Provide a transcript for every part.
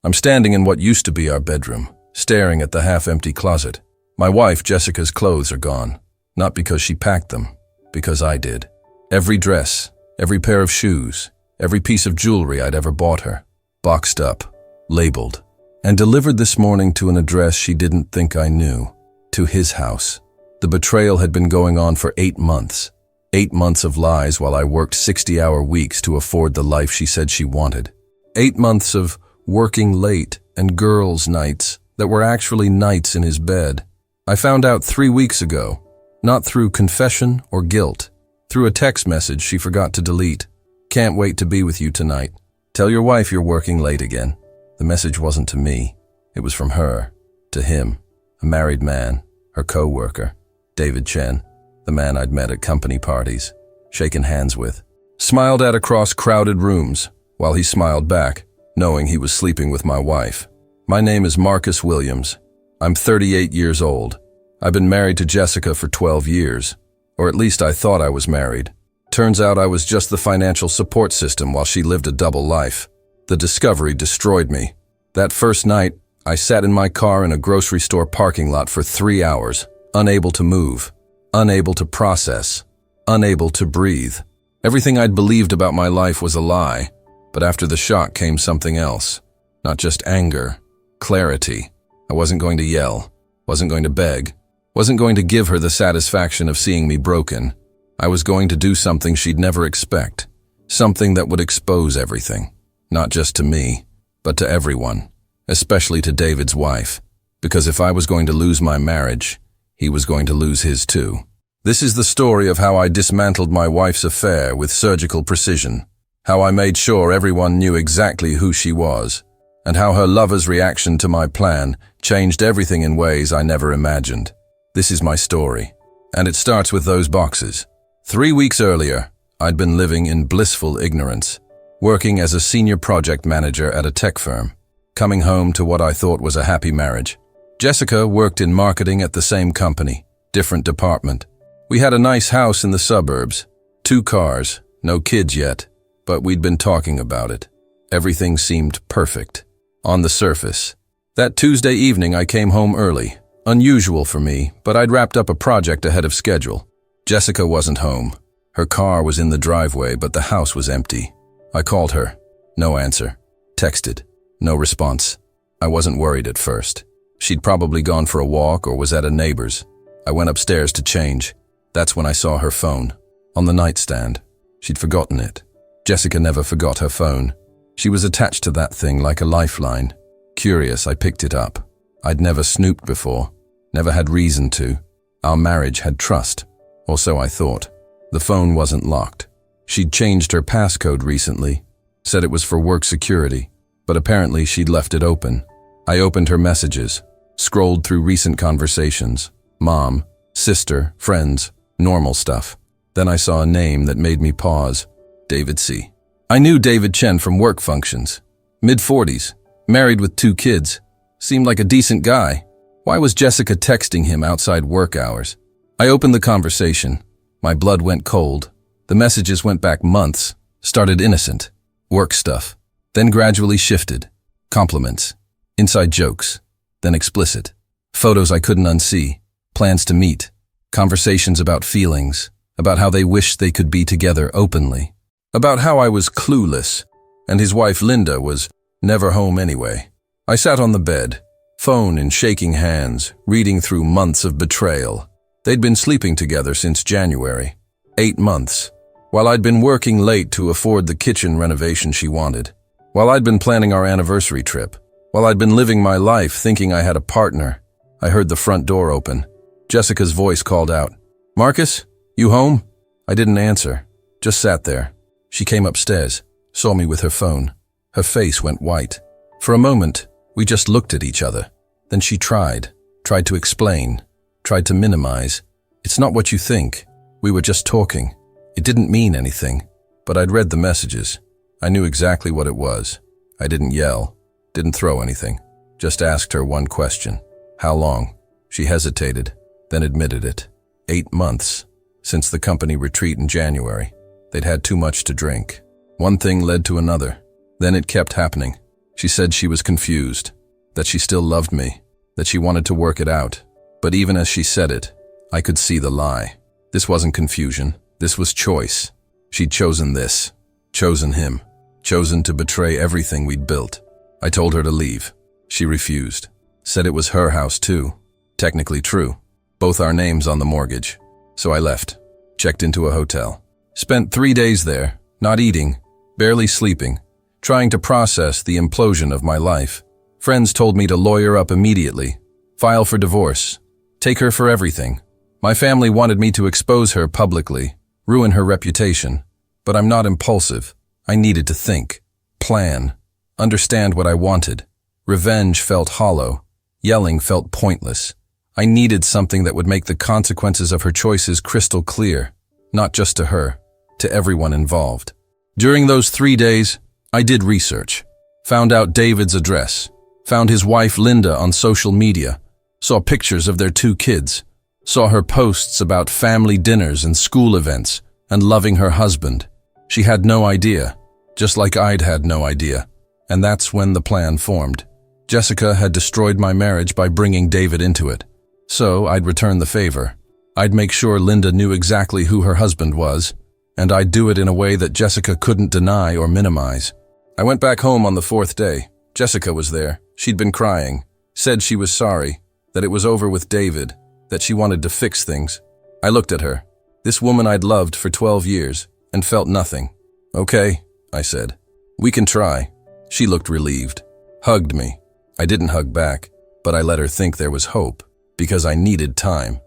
I'm standing in what used to be our bedroom, staring at the half-empty closet. My wife, Jessica's clothes are gone. Not because she packed them, because I did. Every dress, every pair of shoes, every piece of jewelry I'd ever bought her, boxed up, labeled, and delivered this morning to an address she didn't think I knew, to his house. The betrayal had been going on for 8 months. 8 months of lies while I worked 60-hour weeks to afford the life she said she wanted. 8 months of working late and girls' nights that were actually nights in his bed. I found out 3 weeks ago, not through confession or guilt, through a text message she forgot to delete. Can't wait to be with you tonight. Tell your wife you're working late again. The message wasn't to me. It was from her, to him, a married man, her co-worker, David Chen, the man I'd met at company parties, shaken hands with, smiled at across crowded rooms, while he smiled back, knowing he was sleeping with my wife. My name is Marcus Williams. I'm 38 years old. I've been married to Jessica for 12 years, or at least I thought I was married. Turns out I was just the financial support system while she lived a double life. The discovery destroyed me. That first night, I sat in my car in a grocery store parking lot for 3 hours, unable to move, unable to process, unable to breathe. Everything I'd believed about my life was a lie, but after the shock came something else. Not just anger, clarity. I wasn't going to yell, wasn't going to beg, wasn't going to give her the satisfaction of seeing me broken. I was going to do something she'd never expect, something that would expose everything, not just to me, but to everyone, especially to David's wife, because if I was going to lose my marriage, he was going to lose his too. This is the story of how I dismantled my wife's affair with surgical precision, how I made sure everyone knew exactly who she was, and how her lover's reaction to my plan changed everything in ways I never imagined. This is my story, and it starts with those boxes. 3 weeks earlier, I'd been living in blissful ignorance, working as a senior project manager at a tech firm, coming home to what I thought was a happy marriage. Jessica worked in marketing at the same company, different department. We had a nice house in the suburbs, 2 cars, no kids yet, but we'd been talking about it. Everything seemed perfect. On the surface. That Tuesday evening I came home early. Unusual for me, but I'd wrapped up a project ahead of schedule. Jessica wasn't home. Her car was in the driveway, but the house was empty. I called her. No answer. Texted. No response. I wasn't worried at first. She'd probably gone for a walk or was at a neighbor's. I went upstairs to change. That's when I saw her phone. On the nightstand. She'd forgotten it. Jessica never forgot her phone. She was attached to that thing like a lifeline. Curious, I picked it up. I'd never snooped before. Never had reason to. Our marriage had trust. Or so I thought. The phone wasn't locked. She'd changed her passcode recently. Said it was for work security. But apparently she'd left it open. I opened her messages. Scrolled through recent conversations. Mom, sister, friends, normal stuff. Then I saw a name that made me pause. David C. I knew David Chen from work functions. Mid-40s, married with 2 kids. Seemed like a decent guy. Why was Jessica texting him outside work hours? I opened the conversation. My blood went cold. The messages went back months. Started innocent. Work stuff. Then gradually shifted. Compliments. Inside jokes. Then explicit. Photos I couldn't unsee. Plans to meet. Conversations about feelings. About how they wished they could be together openly. About how I was clueless, and his wife Linda was never home anyway. I sat on the bed, phone in shaking hands, reading through months of betrayal. They'd been sleeping together since January. 8 months. While I'd been working late to afford the kitchen renovation she wanted. While I'd been planning our anniversary trip. While I'd been living my life thinking I had a partner. I heard the front door open. Jessica's voice called out, "Marcus, you home?" I didn't answer, just sat there. She came upstairs, saw me with her phone. Her face went white. For a moment, we just looked at each other. Then she tried to explain, tried to minimize. "It's not what you think. We were just talking. It didn't mean anything." But I'd read the messages. I knew exactly what it was. I didn't yell, didn't throw anything. Just asked her one question. How long? She hesitated, then admitted it. 8 months. Since the company retreat in January. They'd had too much to drink. One thing led to another. Then it kept happening. She said she was confused, that she still loved me, that she wanted to work it out. But even as she said it, I could see the lie. This wasn't confusion. This was choice. She'd chosen this, chosen him, chosen to betray everything we'd built. I told her to leave. She refused. Said it was her house too. Technically true. Both our names on the mortgage. So I left. Checked into a hotel. Spent 3 days there, not eating, barely sleeping, trying to process the implosion of my life. Friends told me to lawyer up immediately, file for divorce, take her for everything. My family wanted me to expose her publicly, ruin her reputation. But I'm not impulsive. I needed to think, plan, understand what I wanted. Revenge felt hollow. Yelling felt pointless. I needed something that would make the consequences of her choices crystal clear, not just to her, to everyone involved. During those 3 days, I did research, found out David's address, found his wife Linda on social media, saw pictures of their 2 kids, saw her posts about family dinners and school events, and loving her husband. She had no idea, just like I'd had no idea, and that's when the plan formed. Jessica had destroyed my marriage by bringing David into it. So I'd return the favor. I'd make sure Linda knew exactly who her husband was, and I'd do it in a way that Jessica couldn't deny or minimize. I went back home on the 4th day. Jessica was there. She'd been crying, said she was sorry, that it was over with David, that she wanted to fix things. I looked at her, this woman I'd loved for 12 years, and felt nothing. Okay, I said. We can try. She looked relieved, hugged me. I didn't hug back, but I let her think there was hope, because I needed time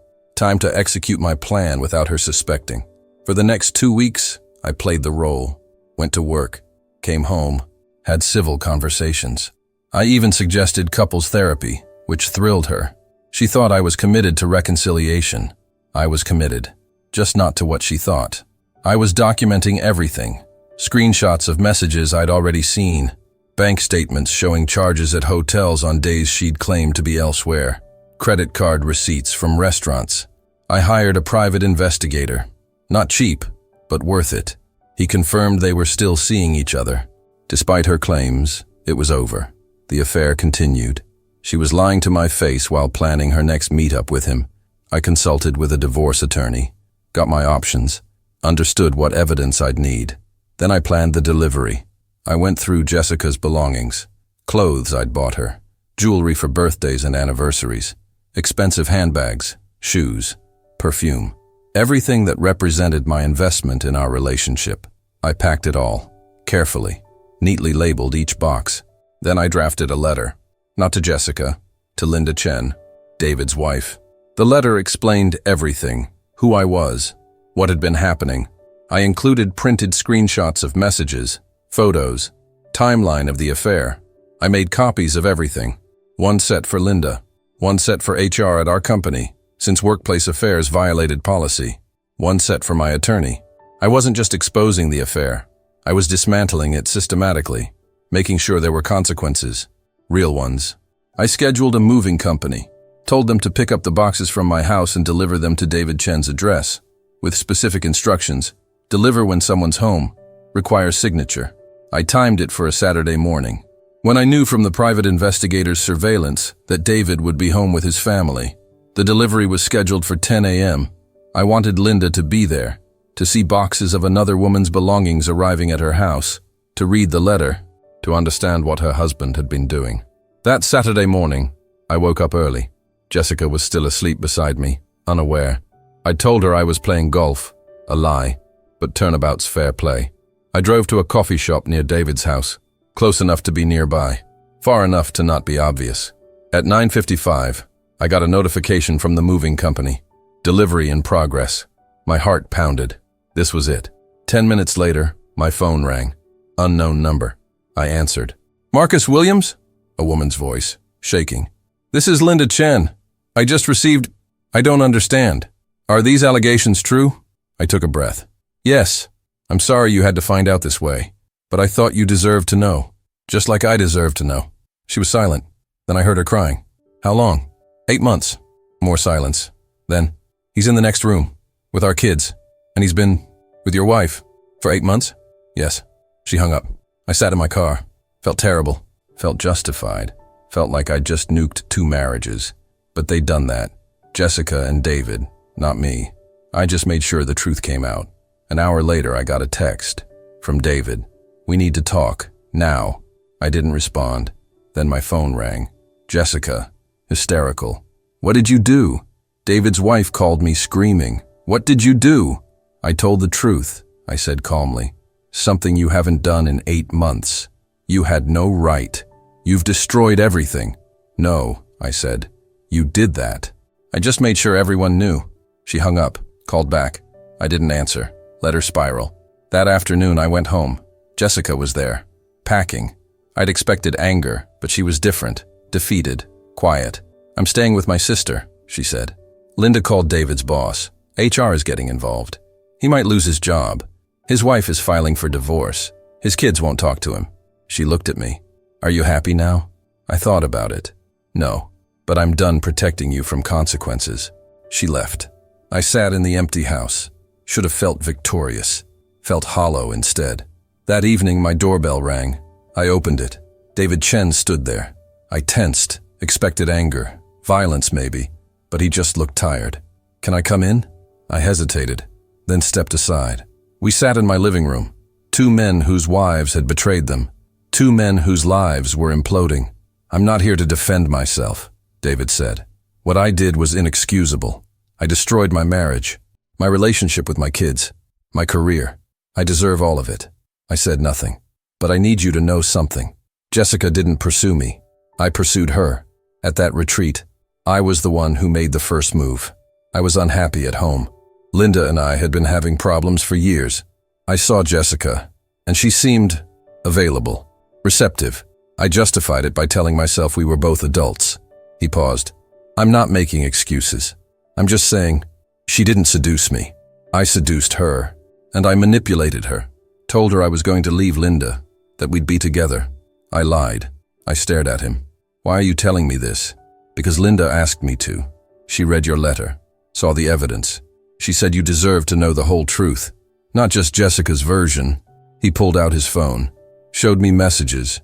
to execute my plan without her suspecting. For the next 2 weeks, I played the role, went to work, came home, had civil conversations. I even suggested couples therapy, which thrilled her. She thought I was committed to reconciliation. I was committed, just not to what she thought. I was documenting everything, screenshots of messages I'd already seen, bank statements showing charges at hotels on days she'd claimed to be elsewhere, credit card receipts from restaurants. I hired a private investigator. Not cheap, but worth it. He confirmed they were still seeing each other. Despite her claims, it was over. The affair continued. She was lying to my face while planning her next meetup with him. I consulted with a divorce attorney, got my options, understood what evidence I'd need. Then I planned the delivery. I went through Jessica's belongings, clothes I'd bought her, jewelry for birthdays and anniversaries, expensive handbags, shoes, perfume, everything that represented my investment in our relationship. I packed it all, carefully, neatly labeled each box. Then I drafted a letter, not to Jessica, to Linda Chen, David's wife. The letter explained everything, who I was, what had been happening. I included printed screenshots of messages, photos, timeline of the affair. I made copies of everything. One set for Linda, one set for HR at our company, since workplace affairs violated policy, one set for my attorney. I wasn't just exposing the affair. I was dismantling it systematically, making sure there were consequences, real ones. I scheduled a moving company, told them to pick up the boxes from my house and deliver them to David Chen's address, with specific instructions. Deliver when someone's home, requires signature. I timed it for a Saturday morning. When I knew from the private investigator's surveillance that David would be home with his family, the delivery was scheduled for 10 a.m. I wanted Linda to be there, to see boxes of another woman's belongings arriving at her house, to read the letter, to understand what her husband had been doing. That Saturday morning, I woke up early. Jessica was still asleep beside me, unaware. I'd told her I was playing golf, a lie, but turnabout's fair play. I drove to a coffee shop near David's house, close enough to be nearby, far enough to not be obvious. At 9:55, I got a notification from the moving company. Delivery in progress. My heart pounded. This was it. 10 minutes later, my phone rang. Unknown number. I answered. Marcus Williams? A woman's voice, shaking. This is Linda Chen. I just received... I don't understand. Are these allegations true? I took a breath. Yes. I'm sorry you had to find out this way, but I thought you deserved to know, just like I deserved to know. She was silent. Then I heard her crying. How long? 8 months. More silence. Then, he's in the next room, with our kids, and he's been with your wife for 8 months? Yes. She hung up. I sat in my car, felt terrible. Felt justified. Felt like I'd just nuked 2 marriages. But they'd done that. Jessica and David, not me. I just made sure the truth came out. An hour later, I got a text from David. "We need to talk, now." I didn't respond. Then my phone rang. Jessica, hysterical. "What did you do?" David's wife called me screaming. "What did you do?" "I told the truth," I said calmly. "Something you haven't done in 8 months. You had no right. You've destroyed everything." "No," I said. "You did that." "I just made sure everyone knew." She hung up, called back. I didn't answer. Let her spiral. That afternoon I went home. Jessica was there, packing. I'd expected anger, but she was different, defeated, quiet. "I'm staying with my sister," she said. Linda called David's boss. HR is getting involved. He might lose his job. His wife is filing for divorce. His kids won't talk to him. She looked at me. "Are you happy now?" I thought about it. "No, but I'm done protecting you from consequences." She left. I sat in the empty house. Should have felt victorious. Felt hollow instead. That evening my doorbell rang. I opened it. David Chen stood there. I tensed, expected anger, violence maybe, but he just looked tired. "Can I come in?" I hesitated, then stepped aside. We sat in my living room. 2 men whose wives had betrayed them. 2 men whose lives were imploding. "I'm not here to defend myself," David said. "What I did was inexcusable. I destroyed my marriage, my relationship with my kids, my career. I deserve all of it." I said nothing. "But I need you to know something. Jessica didn't pursue me. I pursued her. At that retreat, I was the one who made the first move. I was unhappy at home. Linda and I had been having problems for years. I saw Jessica, and she seemed available, receptive. I justified it by telling myself we were both adults." He paused. "I'm not making excuses. I'm just saying, she didn't seduce me. I seduced her, and I manipulated her. Told her I was going to leave Linda, that we'd be together. I lied." I stared at him. "Why are you telling me this?" "Because Linda asked me to. She read your letter, saw the evidence. She said you deserve to know the whole truth, not just Jessica's version." He pulled out his phone, showed me messages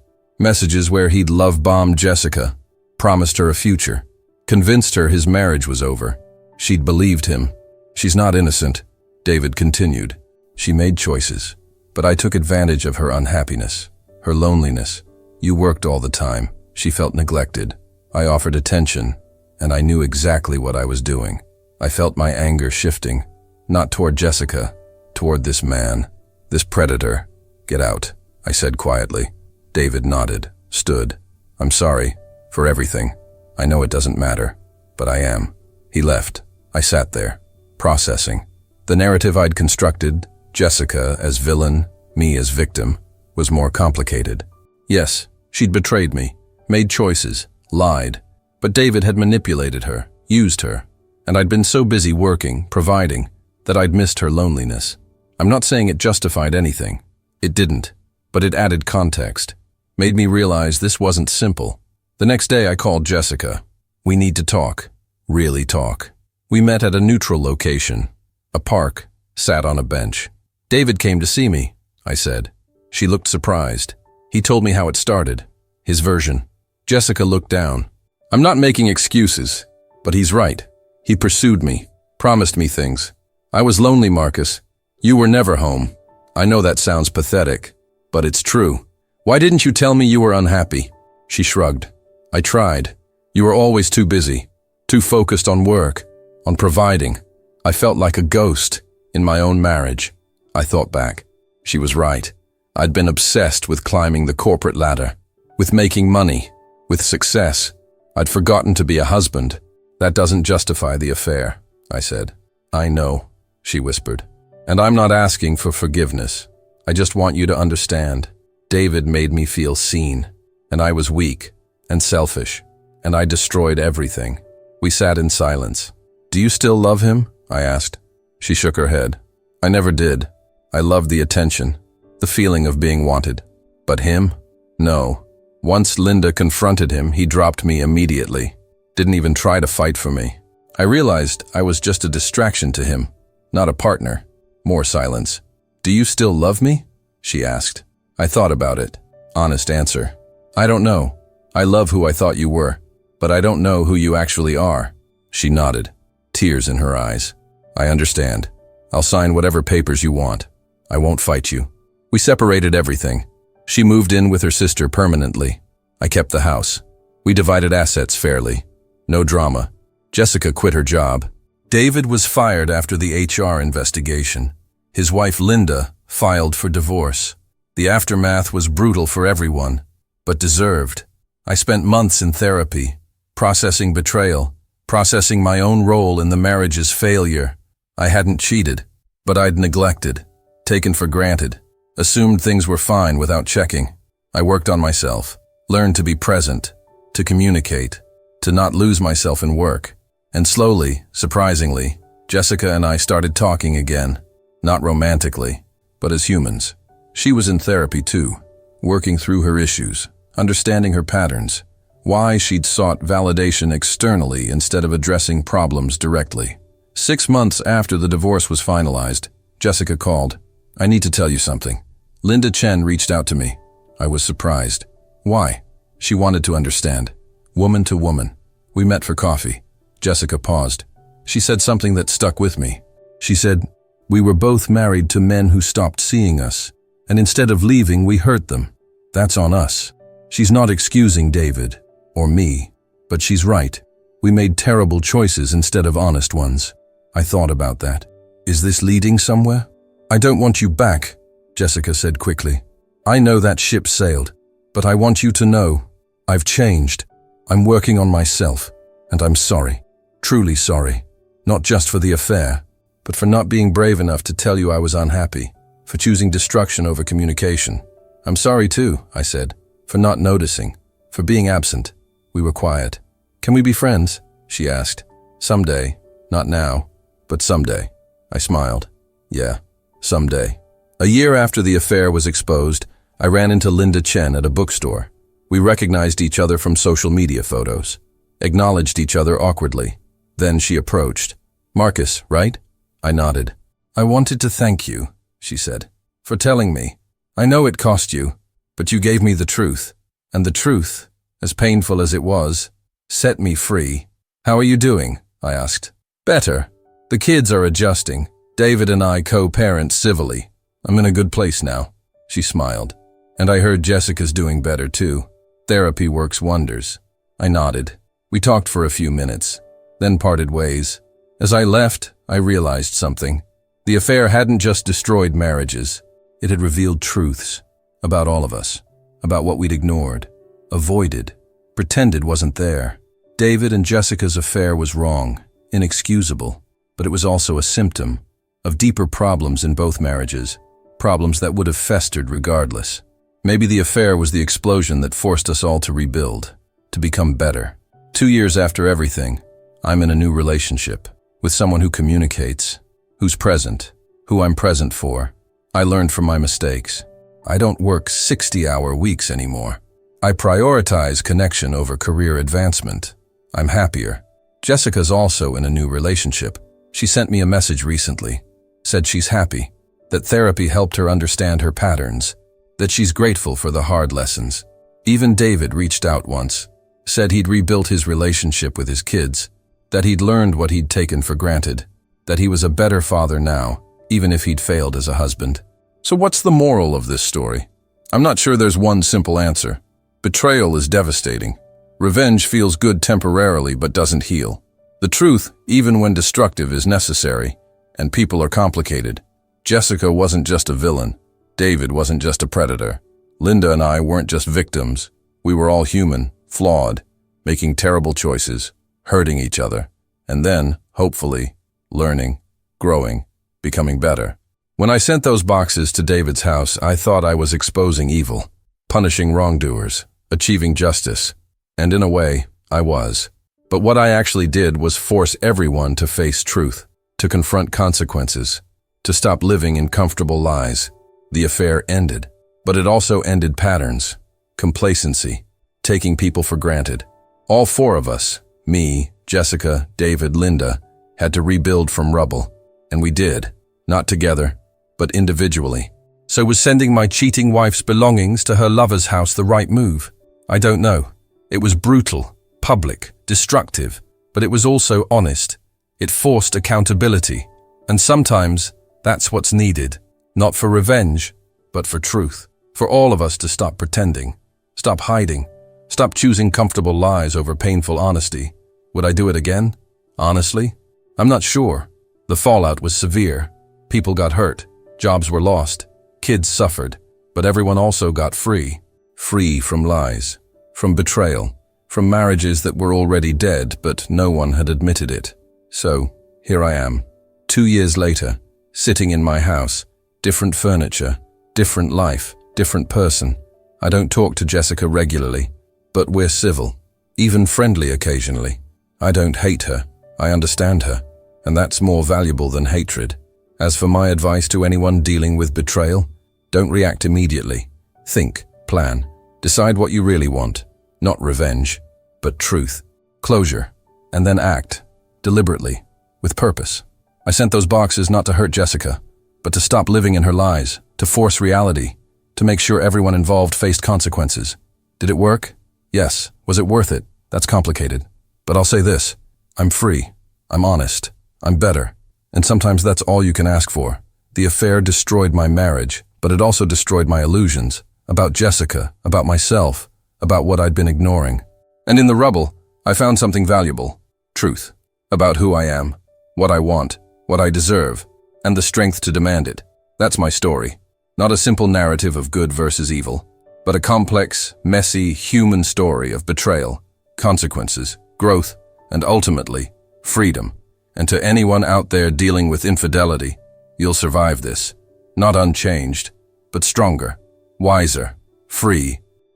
where he'd love-bombed Jessica, promised her a future, convinced her his marriage was over. She'd believed him. "She's not innocent," David continued. "She made choices, but I took advantage of her unhappiness, her loneliness. You worked all the time. She felt neglected. I offered attention, and I knew exactly what I was doing. I felt my anger shifting, not toward Jessica, toward this man, this predator." "Get out," I said quietly. David nodded, stood. "I'm sorry for everything. I know it doesn't matter, but I am." He left. I sat there, processing. The narrative I'd constructed, Jessica as villain, me as victim, was more complicated. Yes, she'd betrayed me, made choices, lied, but David had manipulated her, used her, and I'd been so busy working, providing, that I'd missed her loneliness. I'm not saying it justified anything. It didn't, but it added context, made me realize this wasn't simple. The next day I called Jessica. "We need to talk, really talk." We met at a neutral location, a park, sat on a bench. "David came to see me," I said. She looked surprised. He told me how it started, his version. Jessica looked down. "I'm not making excuses, but he's right. He pursued me, promised me things. I was lonely, Marcus. You were never home. I know that sounds pathetic, but it's true. Why didn't you tell me you were unhappy?" She shrugged. "I tried. You were always too busy, too focused on work, on providing. I felt like a ghost in my own marriage." I thought back. She was right. I'd been obsessed with climbing the corporate ladder, with making money, with success. I'd forgotten to be a husband. "That doesn't justify the affair," I said. "I know," she whispered. "And I'm not asking for forgiveness. I just want you to understand. David made me feel seen, and I was weak and selfish, and I destroyed everything." We sat in silence. "Do you still love him?" I asked. She shook her head. "I never did. I loved the attention, the feeling of being wanted. But him? No. Once Linda confronted him, he dropped me immediately. Didn't even try to fight for me. I realized I was just a distraction to him, not a partner." More silence. "Do you still love me?" she asked. I thought about it. Honest answer. I don't know. I love who I thought you were, but I don't know who you actually are. She nodded, tears in her eyes. I understand. I'll sign whatever papers you want. I won't fight you. We separated everything. She moved in with her sister permanently. I kept the house. We divided assets fairly. No drama. Jessica quit her job. David was fired after the HR investigation. His wife Linda filed for divorce. The aftermath was brutal for everyone, but deserved. I spent months in therapy, processing betrayal, processing my own role in the marriage's failure. I hadn't cheated, but I'd neglected, taken for granted, assumed things were fine without checking. I worked on myself, learned to be present, to communicate, to not lose myself in work. And slowly, surprisingly, Jessica and I started talking again, not romantically, but as humans. She was in therapy too, working through her issues, understanding her patterns, why she'd sought validation externally instead of addressing problems directly. 6 months after the divorce was finalized, Jessica called. I need to tell you something. Linda Chen reached out to me. I was surprised. Why? She wanted to understand. Woman to woman. We met for coffee. Jessica paused. She said something that stuck with me. She said, we were both married to men who stopped seeing us, and instead of leaving, we hurt them. That's on us. She's not excusing David, or me, but she's right. We made terrible choices instead of honest ones. I thought about that. Is this leading somewhere? I don't want you back, Jessica said quickly. I know that ship sailed, but I want you to know, I've changed. I'm working on myself, and I'm sorry. Truly sorry. Not just for the affair, but for not being brave enough to tell you I was unhappy, for choosing destruction over communication. I'm sorry too, I said, for not noticing, for being absent. We were quiet. Can we be friends? She asked. Someday. Not now, but someday. I smiled. Yeah, someday. A year after the affair was exposed, I ran into Linda Chen at a bookstore. We recognized each other from social media photos, acknowledged each other awkwardly. Then she approached. Marcus, right? I nodded. I wanted to thank you, she said, for telling me. I know it cost you, but you gave me the truth. And the truth, as painful as it was, set me free. How are you doing? I asked. Better. The kids are adjusting. David and I co-parent civilly. I'm in a good place now. She smiled. And I heard Jessica's doing better too. Therapy works wonders. I nodded. We talked for a few minutes, then parted ways. As I left, I realized something. The affair hadn't just destroyed marriages. It had revealed truths about all of us, about what we'd ignored, avoided, pretended wasn't there. David and Jessica's affair was wrong, inexcusable, but it was also a symptom of deeper problems in both marriages, problems that would have festered regardless. Maybe the affair was the explosion that forced us all to rebuild, to become better. 2 years after everything, I'm in a new relationship with someone who communicates, who's present, who I'm present for. I learned from my mistakes. I don't work 60-hour weeks anymore. I prioritize connection over career advancement. I'm happier. Jessica's also in a new relationship. She sent me a message recently, said she's happy, that therapy helped her understand her patterns, that she's grateful for the hard lessons. Even David reached out once, said he'd rebuilt his relationship with his kids, that he'd learned what he'd taken for granted, that he was a better father now, even if he'd failed as a husband. So what's the moral of this story? I'm not sure there's one simple answer. Betrayal is devastating. Revenge feels good temporarily but doesn't heal. The truth, even when destructive, is necessary, and people are complicated. Jessica wasn't just a villain. David wasn't just a predator. Linda and I weren't just victims. We were all human, flawed, making terrible choices, hurting each other, and then, hopefully, learning, growing, becoming better. When I sent those boxes to David's house, I thought I was exposing evil, punishing wrongdoers, achieving justice. And in a way, I was. But what I actually did was force everyone to face truth, to confront consequences, to stop living in comfortable lies. The affair ended, but it also ended patterns, complacency, taking people for granted. All 4 of us, me, Jessica, David, Linda, had to rebuild from rubble. And we did, not together, but individually. So was sending my cheating wife's belongings to her lover's house the right move? I don't know. It was brutal, public, destructive, but it was also honest. It forced accountability. And sometimes that's what's needed. Not for revenge, but for truth. For all of us to stop pretending, stop hiding, stop choosing comfortable lies over painful honesty. Would I do it again? Honestly? I'm not sure. The fallout was severe. People got hurt. Jobs were lost. Kids suffered. But everyone also got free. Free from lies, from betrayal, from marriages that were already dead, but no one had admitted it. So, here I am, 2 years later, sitting in my house, different furniture, different life, different person. I don't talk to Jessica regularly, but we're civil, even friendly occasionally. I don't hate her, I understand her, and that's more valuable than hatred. As for my advice to anyone dealing with betrayal, don't react immediately. Think, plan, decide what you really want. Not revenge, but truth, closure, and then act, deliberately, with purpose. I sent those boxes not to hurt Jessica, but to stop living in her lies, to force reality, to make sure everyone involved faced consequences. Did it work? Yes. Was it worth it? That's complicated. But I'll say this, I'm free, I'm honest, I'm better, and sometimes that's all you can ask for. The affair destroyed my marriage, but it also destroyed my illusions, about Jessica, about myself, about what I'd been ignoring. And in the rubble, I found something valuable, truth, about who I am, what I want, what I deserve, and the strength to demand it. That's my story. Not a simple narrative of good versus evil, but a complex, messy, human story of betrayal, consequences, growth, and ultimately, freedom. And to anyone out there dealing with infidelity, you'll survive this. Not unchanged, but stronger, wiser, free,